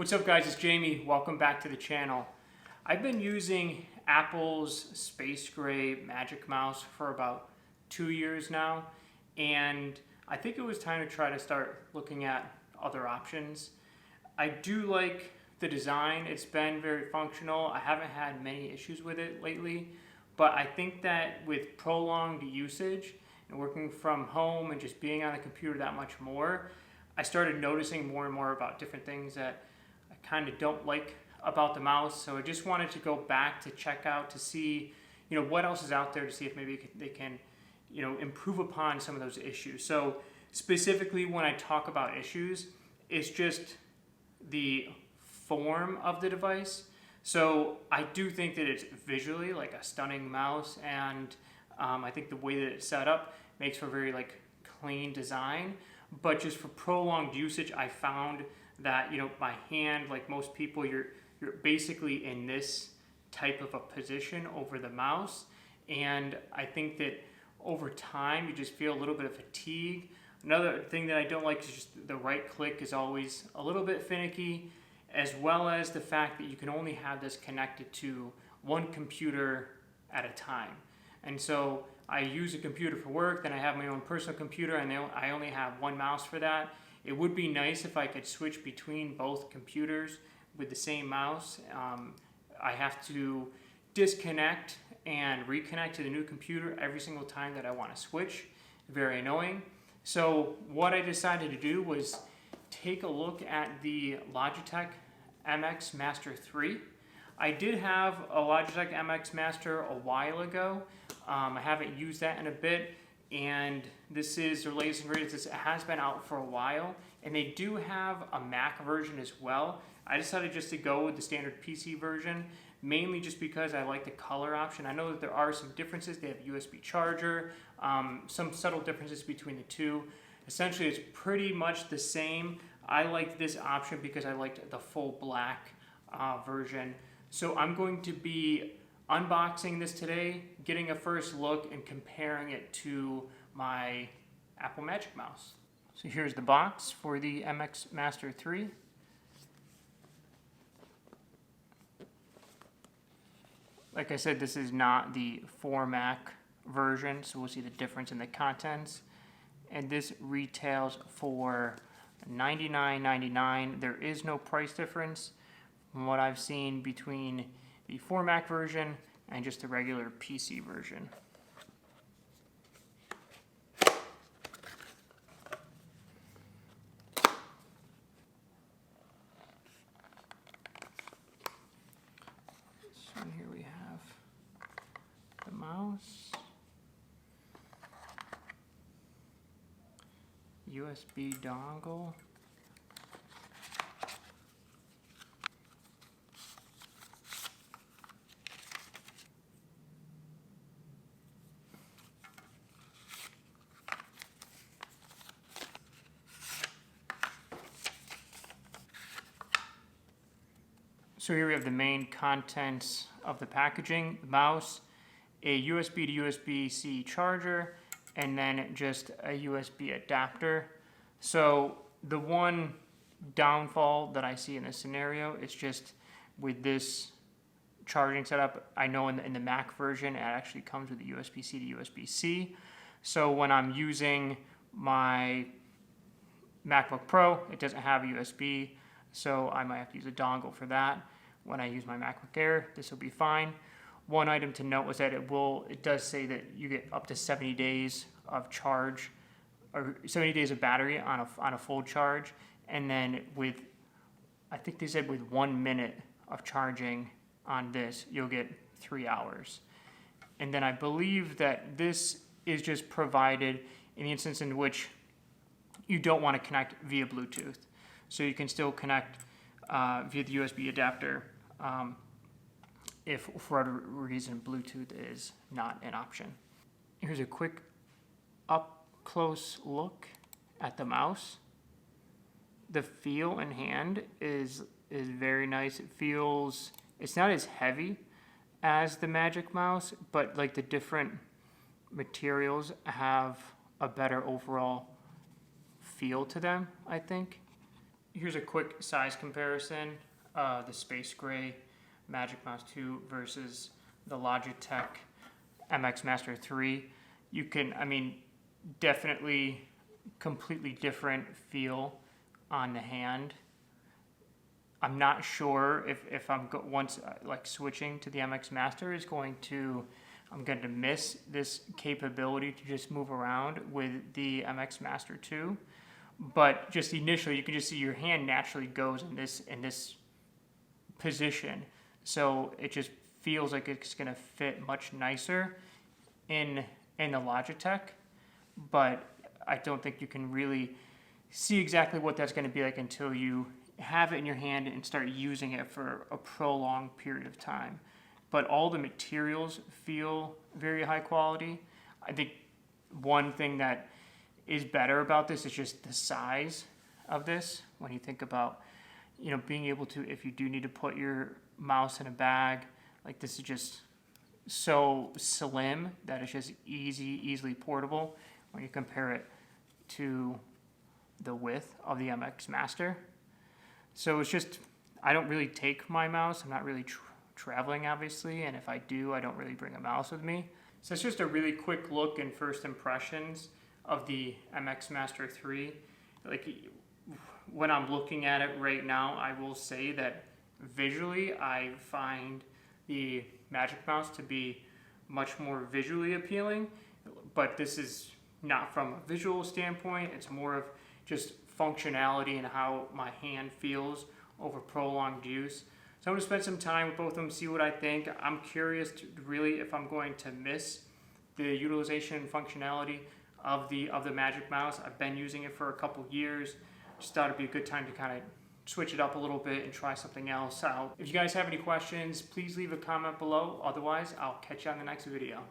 What's up guys, it's Jamey. Welcome back to the channel. I've been using Apple's Space Gray Magic Mouse for about 2 years now, and I think it was time to try to start looking at other options. I do like the design. It's been very functional. I haven't had many issues with it lately, but I think that with prolonged usage and working from home and just being on the computer that much more, I started noticing more and more about different things that I kind of don't like about the mouse. So I just wanted to go back to check out to see, what else is out there, to see if maybe they can, improve upon some of those issues. So specifically when I talk about issues, it's just the form of the device. So I do think that it's visually like a stunning mouse, and I think the way that it's set up makes for a very clean design. But just for prolonged usage, I found that my hand, like most people, you're basically in this type of a position over the mouse, and I think that over time you just feel a little bit of fatigue. Another thing that I don't like is just the right click is always a little bit finicky, as well as the fact that you can only have this connected to one computer at a time. And so I use a computer for work, then I have my own personal computer, and I only have one mouse for that. It would be nice if I could switch between both computers with the same mouse. I have to disconnect and reconnect to the new computer every single time that I want to switch. Very annoying. So what I decided to do was take a look at the Logitech MX Master 3. I did have a Logitech MX Master a while ago. I haven't used that in a bit, and this is their latest and greatest. It has been out for a while, and they do have a Mac version as well. I decided just to go with the standard PC version, mainly just because I like the color option. I know that there are some differences. They have a USB charger, some subtle differences between the two. Essentially, it's pretty much the same. I liked this option because I liked the full black version. So I'm going to be unboxing this today, getting a first look and comparing it to my Apple Magic Mouse. So here's the box for the MX Master 3. Like I said, this is not the 4 Mac version, so we'll see the difference in the contents. And this retails for $99.99. There is no price difference from what I've seen between the 4 Mac version and just the regular PC version. So here we have the mouse, USB dongle, so here we have the main contents of the packaging: the mouse, a USB to USB-C charger, and then just a USB adapter. So the one downfall that I see in this scenario is just with this charging setup. I know in the Mac version it actually comes with a USB-C to USB-C. So when I'm using my MacBook Pro, it doesn't have a USB, so I might have to use a dongle for that. When I use my MacBook Air, this will be fine. One item to note was that it does say that you get up to 70 days of charge, or 70 days of battery on a full charge, and then I think they said with 1 minute of charging on this, you'll get 3 hours. And then I believe that this is just provided in the instance in which you don't want to connect via Bluetooth. So you can still connect via the USB adapter if for whatever reason Bluetooth is not an option. Here's a quick up close look at the mouse. The feel in hand is very nice. It's not as heavy as the Magic Mouse, but the different materials have a better overall feel to them, I think. Here's a quick size comparison. The Space Gray Magic Mouse 2 versus the Logitech MX Master 3. You can, I mean, definitely completely different feel on the hand. I'm not sure if I'm once like switching to the MX Master is going to, I'm going to miss this capability to just move around with the MX Master 2. But just initially, you can just see your hand naturally goes in this position, so it just feels like it's going to fit much nicer in the Logitech. But I don't think you can really see exactly what that's going to be like until you have it in your hand and start using it for a prolonged period of time. But all the materials feel very high quality. I think one thing that is better about this is just the size of this. When you think about, you know, being able to, if you do need to put your mouse in a bag, like this is just so slim that it's just easily portable when you compare it to the width of the MX Master. So it's just, I don't really take my mouse. I'm not really traveling, obviously, and if I do, I don't really bring a mouse with me. So it's just a really quick look and first impressions of the MX Master 3. Like, when I'm looking at it right now, I will say that visually I find the Magic Mouse to be much more visually appealing, but this is not from a visual standpoint. It's more of just functionality and how my hand feels over prolonged use. So I'm going to spend some time with both of them, see what I think. I'm curious to really if I'm going to miss the utilization and functionality of the Magic Mouse. I've been using it for a couple years. Just thought it'd be a good time to kind of switch it up a little bit and try something else out. If you guys have any questions, please leave a comment below. Otherwise, I'll catch you on the next video.